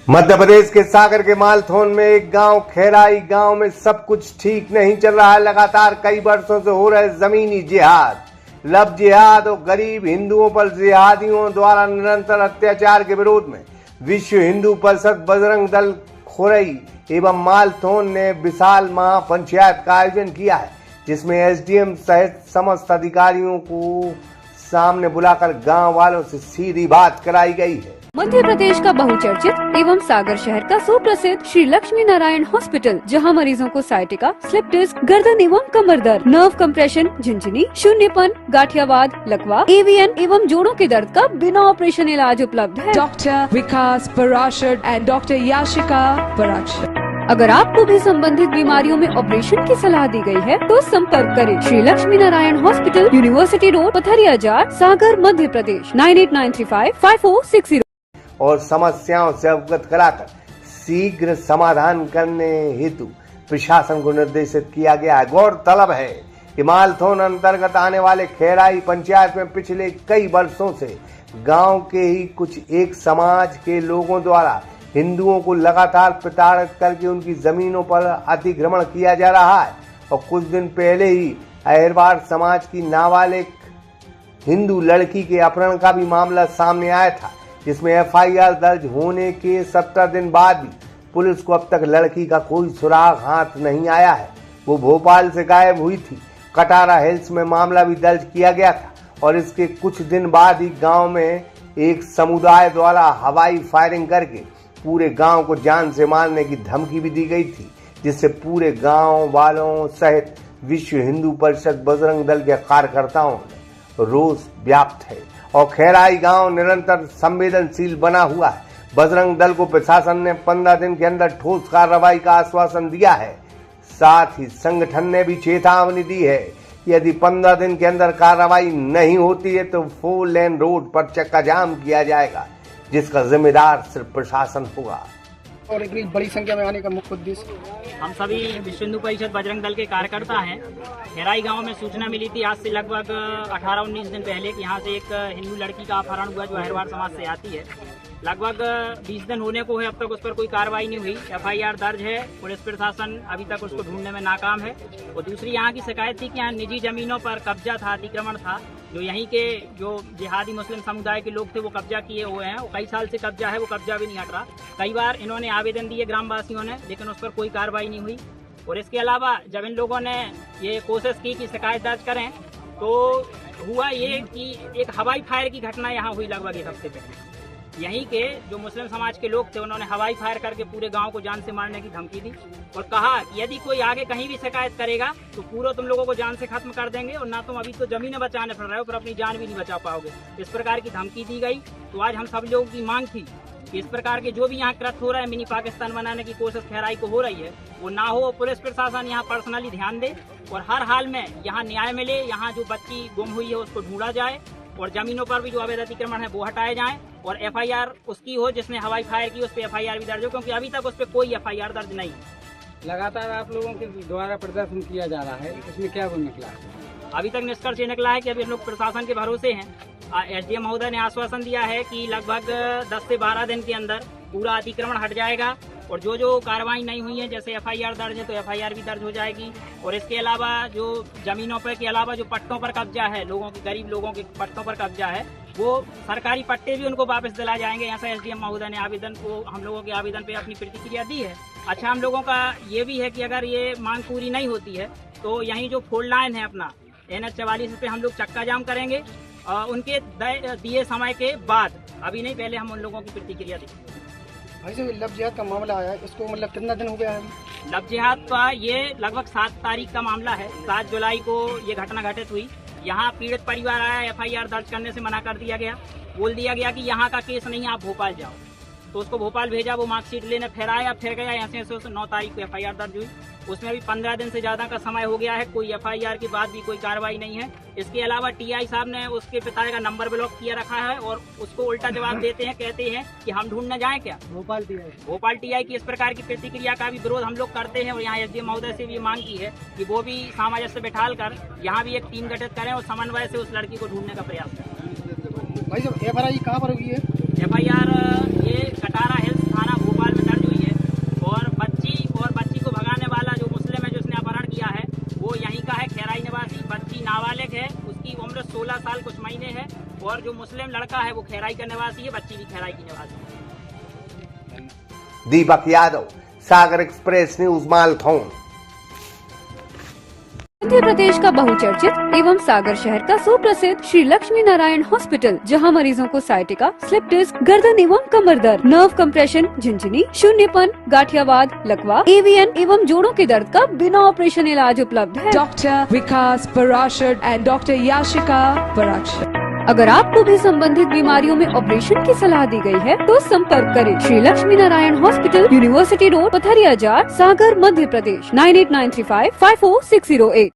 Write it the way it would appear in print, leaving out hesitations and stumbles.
मध्य प्रदेश के सागर के मालथौन में एक गांव खैराई गांव में सब कुछ ठीक नहीं चल रहा है। लगातार कई वर्षों से हो रहे जमीनी जिहाद, लव जिहाद और गरीब हिंदुओं पर जिहादियों द्वारा निरंतर अत्याचार के विरोध में विश्व हिंदू परिषद बजरंग दल खोरई एवं मालथौन ने विशाल महापंचायत का आयोजन किया है, जिसमें एसडीएम सहित समस्त अधिकारियों को सामने बुलाकर गांव वालों से सीधी बात कराई गई है। मध्य प्रदेश का बहुचर्चित एवं सागर शहर का सुप्रसिद्ध श्री लक्ष्मी नारायण हॉस्पिटल, जहां मरीजों को साइटिका, स्लिप डिस्क, गर्दन एवं कमर दर्द, नर्व कंप्रेशन, झिंझनी, शून्यपन, गाठियावाद, लकवा, एवीएन एवं जोड़ों के दर्द का बिना ऑपरेशन इलाज उपलब्ध है। Doctor Vikas Parashar and doctor Yashika Parashar. अगर आपको भी संबंधित बीमारियों में ऑपरेशन की सलाह दी गई है तो संपर्क करें Shri Lakshmi Narayan hospital, university road, Patharia Jar, Sagar, Madhya Pradesh 9893554660 और समस्याओं से अवगत कराकर शीघ्र समाधान करने हेतु प्रशासन को निर्देशित किया गया है। गौरतलब है कि मालथौन अंतर्गत आने वाले खैराई पंचायत में पिछले कई वर्षों से गांव के ही कुछ एक समाज के लोगों द्वारा हिंदुओं को लगातार प्रताड़ित करके उनकी जमीनों पर अतिक्रमण किया जा रहा है। और कुछ दिन पहले ही अहिरवार समाज की नाबालिग हिंदू लड़की के अपहरण का भी मामला सामने आया था, जिसमें एफआईआर दर्ज होने के 17 दिन बाद भी पुलिस को अब तक लड़की का कोई सुराग हाथ नहीं आया है। वो भोपाल से गायब हुई थी। कटारा हिल्स में मामला भी दर्ज किया गया था और इसके कुछ दिन बाद ही गांव में एक समुदाय द्वारा हवाई फायरिंग करके पूरे गांव को जान से मारने की धमकी भी दी गई थी, जिससे पूरे गांव वालों सहित विश्व हिंदू परिषद बजरंग दल के कार्यकर्ताओं में रोष व्याप्त है और खैराई गांव निरंतर संवेदनशील बना हुआ है। बजरंग दल को प्रशासन ने 15 दिन के अंदर ठोस कार्रवाई का आश्वासन दिया है। साथ ही संगठन ने भी चेतावनी दी है कि यदि 15 दिन के अंदर कार्रवाई नहीं होती है तो 4 लेन रोड पर चक्का जाम किया जाएगा, जिसका जिम्मेदार सिर्फ प्रशासन होगा। और इतनी बड़ी संख्या में आने का मुख्य उद्देश्य, हम सभी विश्व हिंदू परिषद बजरंग दल के कार्यकर्ता हैं। खैराई गांव में सूचना मिली थी आज से लगभग 18-19 दिन पहले कि यहाँ से एक हिंदू लड़की का अपहरण हुआ जो अहिरवार समाज से आती है। लगभग 20 दिन होने को है, अब तक उस पर कोई कार्रवाई नहीं हुई। एफआईआर दर्ज है, पुलिस प्रशासन अभी तक उसको ढूंढने में नाकाम है। और दूसरी यहाँ की शिकायत थी कि यहाँ निजी जमीनों पर कब्जा था, अतिक्रमण था, जो यहीं के जो जिहादी मुस्लिम समुदाय के लोग थे वो कब्जा किए हुए हैं। और कई साल से कब्जा है, वो कब्जा भी नहीं हट रहा। कई बार इन्होंने आवेदन दिए ग्रामवासियों ने, लेकिन उस पर कोई कार्रवाई नहीं हुई। और इसके अलावा जब इन लोगों ने ये कोशिश की कि शिकायत दर्ज करें तो हुआ ये कि एक हवाई फायर की घटना यहाँ हुई लगभग 1 हफ्ते पहले। यहीं के जो मुस्लिम समाज के लोग थे उन्होंने हवाई फायर करके पूरे गांव को जान से मारने की धमकी दी और कहा कि यदि कोई आगे कहीं भी शिकायत करेगा तो पूरा तुम लोगों को जान से खत्म कर देंगे और ना तुम अभी तो जमीनें बचाने पड़ रहे हो पर अपनी जान भी नहीं बचा पाओगे। इस प्रकार की धमकी दी गई। तो आज हम सब लोगों की मांग थी कि इस प्रकार के जो भी यहाँ कृत्य हो रहा है, मिनी पाकिस्तान बनाने की कोशिश खैराई को हो रही है, वो ना हो। पुलिस प्रशासन यहाँ पर्सनली ध्यान दे और हर हाल में यहाँ न्याय मिले। यहाँ जो बच्ची गुम हुई है उसको ढूंढा जाए और जमीनों पर भी जो अवैध अतिक्रमण है वो हटाए जाएं और एफआईआर उसकी हो जिसने हवाई फायर की, उस पर एफआईआर भी दर्ज हो, क्योंकि अभी तक उस पर कोई एफआईआर दर्ज नहीं। लगातार आप लोगों के द्वारा प्रदर्शन किया जा रहा है, इसमें क्या कुछ निकला? अभी तक निष्कर्ष ये निकला है कि अभी हम लोग प्रशासन के भरोसे हैं। एसडीएम महोदय ने आश्वासन दिया है कि लगभग 10 से 12 दिन के अंदर पूरा अतिक्रमण हट जाएगा और जो जो कार्रवाई नहीं हुई है, जैसे एफआईआर दर्ज है तो एफआईआर भी दर्ज हो जाएगी। और इसके अलावा जो जमीनों पर के अलावा जो पट्टों पर कब्जा है, लोगों के गरीब लोगों के पट्टों पर कब्जा है, वो सरकारी पट्टे भी उनको वापस दिलाए जाएंगे। यहाँ से एसडीएम महोदय ने आवेदन को हम लोगों के आवेदन पे अपनी प्रतिक्रिया दी है। अच्छा, हम लोगों का ये भी है कि अगर ये मांग पूरी नहीं होती है तो यहीं जो फोल्ड लाइन है अपना NH 44 पे हम लोग चक्का जाम करेंगे उनके दिए समय के बाद, अभी नहीं, पहले हम उन लोगों की प्रतिक्रिया दी। भाई साहब, लव जिहाद का मामला आया, इसको मतलब कितना दिन हो गया है? लव जिहाद का ये लगभग 7 तारीख का मामला है। 7 जुलाई को ये घटना घटित हुई। यहाँ पीड़ित परिवार आया, एफआईआर दर्ज करने से मना कर दिया गया। बोल दिया गया कि यहाँ का केस नहीं है, आप भोपाल जाओ। तो उसको भोपाल भेजा, वो मार्कशीट लेने फिर आया, फिर गया। यहाँ से 9 तारीख को एफआईआर दर्ज हुई। उसमें भी 15 दिन से ज्यादा का समय हो गया है, कोई एफआईआर के बाद भी कोई कार्रवाई नहीं है। इसके अलावा टीआई साहब ने उसके पिता का नंबर ब्लॉक किया रखा है और उसको उल्टा जवाब देते हैं, कहते हैं कि हम ढूंढने जाएं क्या। भोपाल टीआई की इस प्रकार की प्रतिक्रिया का भी विरोध हम लोग करते हैं और यहाँ एसडीएम महोदय से भी मांग की है कि वो भी सामंजस्य बैठाल कर यहाँ भी एक टीम गठित करें और समन्वय से उस लड़की को ढूंढने का प्रयास करें। भाई साहब, एफआईआर कहाँ पर हुई है? एफआईआर ये कटारा हिल्स थाना भोपाल जो मुस्लिम लड़का है वो खैराई का निवासी है, बच्ची भी खैराई की निवासी है। दीपक यादव, सागर एक्सप्रेस न्यूज, मालथौन। मध्य प्रदेश का बहुचर्चित एवं सागर शहर का सुप्रसिद्ध श्री लक्ष्मी नारायण हॉस्पिटल, जहां मरीजों को साइटिका, स्लिप डिस्क, गर्दन एवं कमर दर्द, नर्व कंप्रेशन, झिंझिनी, शून्यपन, गाठियावाद, लकवा, एवीएन एवं जोड़ों के दर्द का बिना ऑपरेशन इलाज उपलब्ध है। Dr. Vikas Parashar and Dr. Yashika Parashar. अगर आपको भी संबंधित बीमारियों में ऑपरेशन की सलाह दी गई है तो संपर्क करें Shri Lakshmi Narayan hospital, university road, Patharia Jar, Sagar, Madhya Pradesh 9893554608।